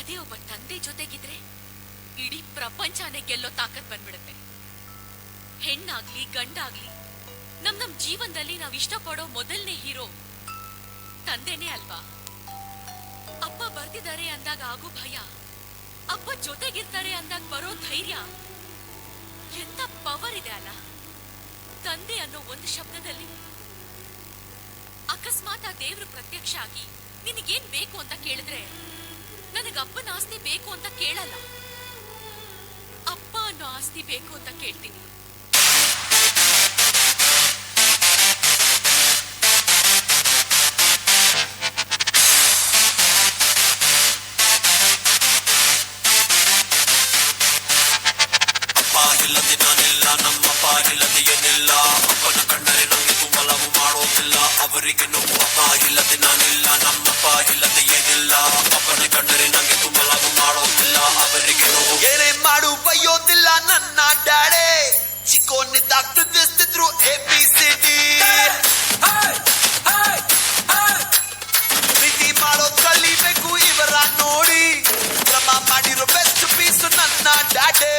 ಅದೇ ಒಬ್ಬ ತಂದೆ ಜೊತೆಗಿದ್ರೆ ಇಡೀ ಪ್ರಪಂಚನೇ ಗೆಲ್ಲೋ ತಾಕತ್ ಬಂದ್ಬಿಡುತ್ತೆ. ಹೆಣ್ಣಾಗ್ಲಿ ಗಂಡಾಗ್ಲಿ ನಮ್ ಜೀವನದಲ್ಲಿ ನಾವ್ ಇಷ್ಟಪಡೋ ಮೊದಲನೇ ಹೀರೋ ತಂದೆನೇ ಅಲ್ವಾ? ಅಪ್ಪ ಬರ್ತಿದ್ದಾರೆ ಅಂದಾಗ ಆಗೋ ಭಯ, ಅಪ್ಪ ಜೊತೆಗಿರ್ತಾರೆ ಅಂದಾಗ ಬರೋ ಧೈರ್ಯ, ಎಂತ ಪವರ್ ಇದೆ ಅಲ್ಲ ತಂದೆ ಅನ್ನೋ ಒಂದು ಶಬ್ದದಲ್ಲಿ. ಅಕಸ್ಮಾತ್ ಆ ದೇವ್ರು ಪ್ರತ್ಯಕ್ಷ ಆಗಿ ನಿನಗೇನ್ ಬೇಕು ಅಂತ ಕೇಳಿದ್ರೆ ನನಗ ಅಪ್ಪನ ಆಸ್ತಿ ಬೇಕು ಅಂತ ಕೇಳಲ್ಲ, ಅಪ್ಪ ಅನ್ನೋ ಆಸ್ತಿ ಬೇಕು ಅಂತ ಕೇಳ್ತೀನಿ. ಇಲ್ಲದೆ ನಾನಿಲ್ಲ, ನಮ್ಮಪ್ಪ ಇಲ್ಲದೆ ಏನಿಲ್ಲ, ಅಪ್ಪನ ಕಂಡರೆ ನಂಗೆ ತುಂಬಲವು ಮಾಡೋದಿಲ್ಲ. ಅವರಿಗೆ ನೋವು ಅಪ್ಪ ಇಲ್ಲದೆ ನಾನಿಲ್ಲ, ನಮ್ಮಪ್ಪ ಇಲ್ಲದೆ ಏನಿಲ್ಲ, ಅಪ್ಪನ ಕಂಡರೆ ನಂಗೆ ತುಂಬಲವು ಮಾಡೋದಿಲ್ಲ. ಅವರಿಗೆ ನೋವು ಏನೇ ಮಾಡು ಬಯ್ಯೋದಿಲ್ಲ ನನ್ನ ಡ್ಯಾಡೆ. ಚಿಕ್ಕೋನಿದ್ದಾಗ್ತು ದಿಸ್ತಿದ್ರು ABCD. ಪ್ರೀತಿ ಮಾಡೋದ್ ಕಲಿಬೇಕು ಇವರ ನೋಡಿ, ಕ್ರಮ ಮಾಡಿರೋ ಬೆಸ್ಟ್ ಪೀಸು ನನ್ನ ಡ್ಯಾಡೆ.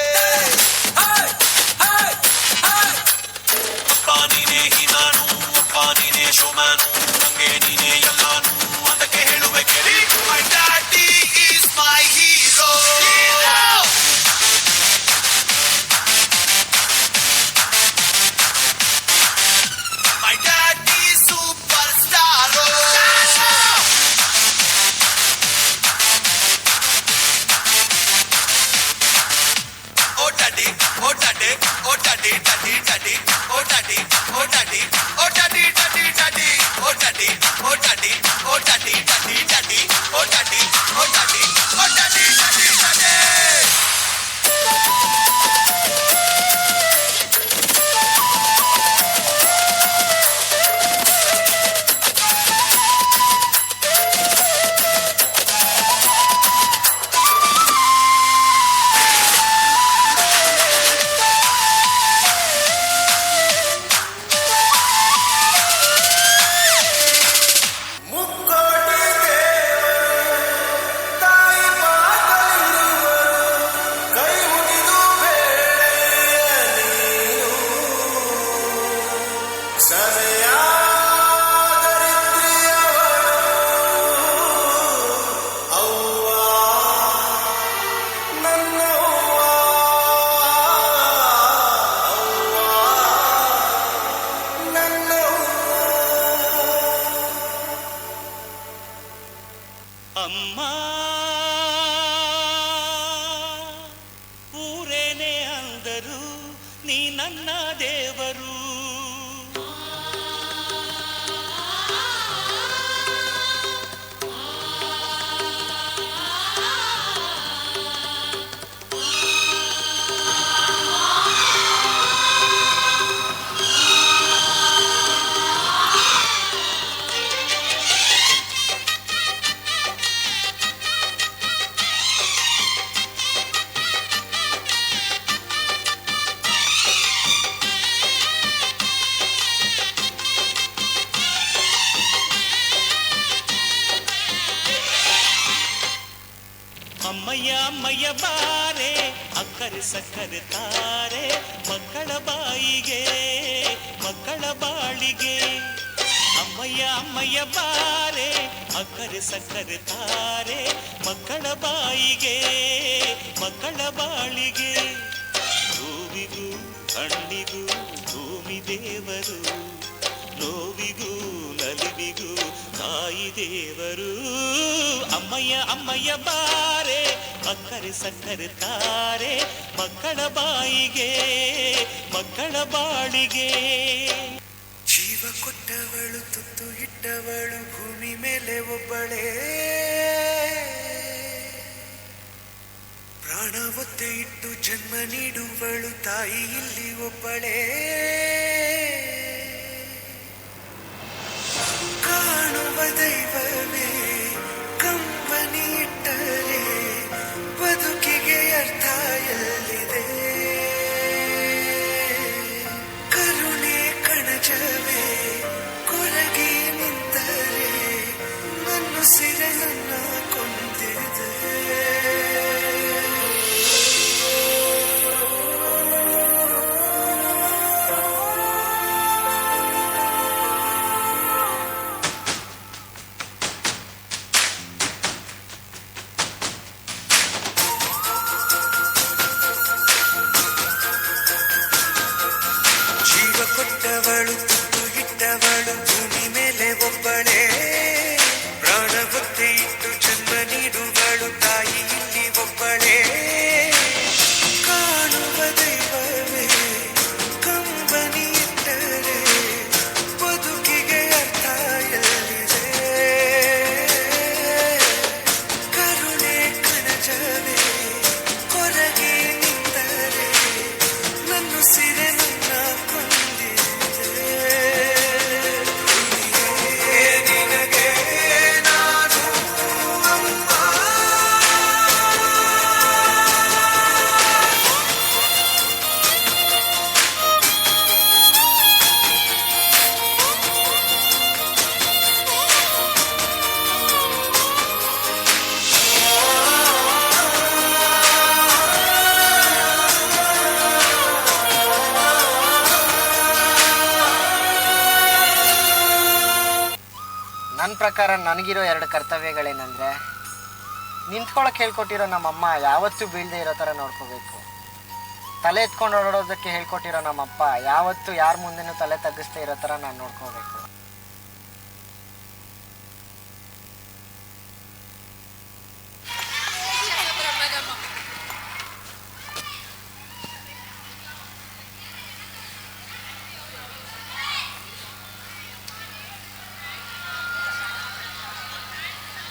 ಅಪ್ಪ ನೀನೇ ಹೀನಾನು, ಅಪ್ಪ ನೀನೇ ಶೋಮ್ಯಾನು, ನಂಗೆ ನೀನೇ ಎಲ್ಲಾನು, ಅದಕ್ಕೆ ಹೇಳುವೆ ಕೇಳಿ. My daddy is my hero. My daddy super ಸ್ಟಾರೋ. Oh daddy, oh daddy, oh daddy, daddy daddy, oh daddy, oh daddy, oh daddy daddy daddy, oh daddy, oh daddy, oh daddy daddy daddy, oh daddy, oh daddy, oh daddy daddy daddy. ಅಮ್ಮ ಊರೇನೆ ಅಂದರು ನೀ ನನ್ನ ದೇವರು. ಅಮ್ಮಯ್ಯ ಅಮ್ಮಯ್ಯ ಬಾರೆ ಅಕ್ಕರೆ ಸಕ್ಕರೆ ತಾರೆ, ಮಕ್ಕಳ ಬಾಯಿಗೆ ಮಕ್ಕಳ ಬಾಳಿಗೆ. ಅಮ್ಮಯ್ಯ ಅಮ್ಮಯ್ಯ ಬಾರೆ ಅಕ್ಕರೆ ಸಕ್ಕರೆ ತಾರೆ, ಮಕ್ಕಳ ಬಾಯಿಗೆ ಮಕ್ಕಳ ಬಾಳಿಗೆ. ಹೂವಿಗೂ ಹಣ್ಣಿಗೂ ಭೂಮಿ ದೇವರು, ನೋವಿಗೂ ನಲಿವಿಗೂ ತಾಯಿ ದೇವರು. ಅಮ್ಮಯ್ಯ ಅಮ್ಮಯ್ಯ ಬಾರೆ ಅಕ್ಕರೆ ಸಕ್ಕರೆ ತಾರೆ, ಮಕ್ಕಳ ಬಾಯಿಗೆ ಮಕ್ಕಳ ಬಾಳಿಗೆ. ಜೀವ ಕೊಟ್ಟವಳು ತುತ್ತು ಇಟ್ಟವಳು ಭೂಮಿ ಮೇಲೆ ಒಬ್ಬಳೇ, ಪ್ರಾಣ ಒತ್ತೆ ಇಟ್ಟು ಜನ್ಮ ನೀಡುವಳು ತಾಯಿ ಇಲ್ಲಿ ಒಬ್ಬಳೇ. ಕಾಣುವ ದೈವವೇ ಕಂಬನಿ ಇಟ್ಟರೆ ಬದುಕಿಗೆ ಅರ್ಥ ಎಲ್ಲಿದೆ. ಕರುಣೆ ಕಣಜವೇ ಕೊರಗಿ ನಿಂತರೆ ನನ್ನ ಸಿರೆ ನನ್ನ ಕೊಂದಿದೆ. ಹೆತ್ತವಳು ಭೂಮಿ ಮೇಲೆ ಒಬ್ಬಳೇ, ಪ್ರಾಣ ಒತ್ತೆ ಇಟ್ಟು ಜನ್ಮ ನೀಡುವಳು ತಾಯಿ ಇಲ್ಲಿ ಒಬ್ಬಳೇ. ಕಾಣುವ ದೈವವೇ ಕಂಬನಿ ಇಟ್ಟರೆ ಬದುಕಿಗೆ ಅರ್ಥ ಎಲ್ಲಿದೆ? ಕರುಣೆ ಕಣಜವೇ ಕೊರಗೆ ನಿಂತರೆ ನನ್ನ ಸಿರೆ ನನ್ನ ಕೊಂದಿದೆ. ನಿನಗೆ ನಾನು ಅಮ್ಮ. ನನ್ನ ಪ್ರಕಾರ ನನಗಿರೋ 2 ಕರ್ತವ್ಯಗಳೇನೆಂದರೆ, ನಿಂತ್ಕೊಳ್ಳೋಕೆ ಹೇಳ್ಕೊಟ್ಟಿರೋ ನಮ್ಮಮ್ಮ ಯಾವತ್ತೂ ಬೀಳದೆ ಇರೋ ಥರ ನೋಡ್ಕೋಬೇಕು, ತಲೆ ಎತ್ಕೊಂಡು ಓಡಾಡೋದಕ್ಕೆ ಹೇಳ್ಕೊಟ್ಟಿರೋ ನಮ್ಮಪ್ಪ ಯಾವತ್ತೂ ಯಾರ ಮುಂದೆನೂ ತಲೆ ತಗ್ಗಿಸ್ದೇ ಇರೋ ಥರ ನಾನು ನೋಡ್ಕೋಬೇಕು.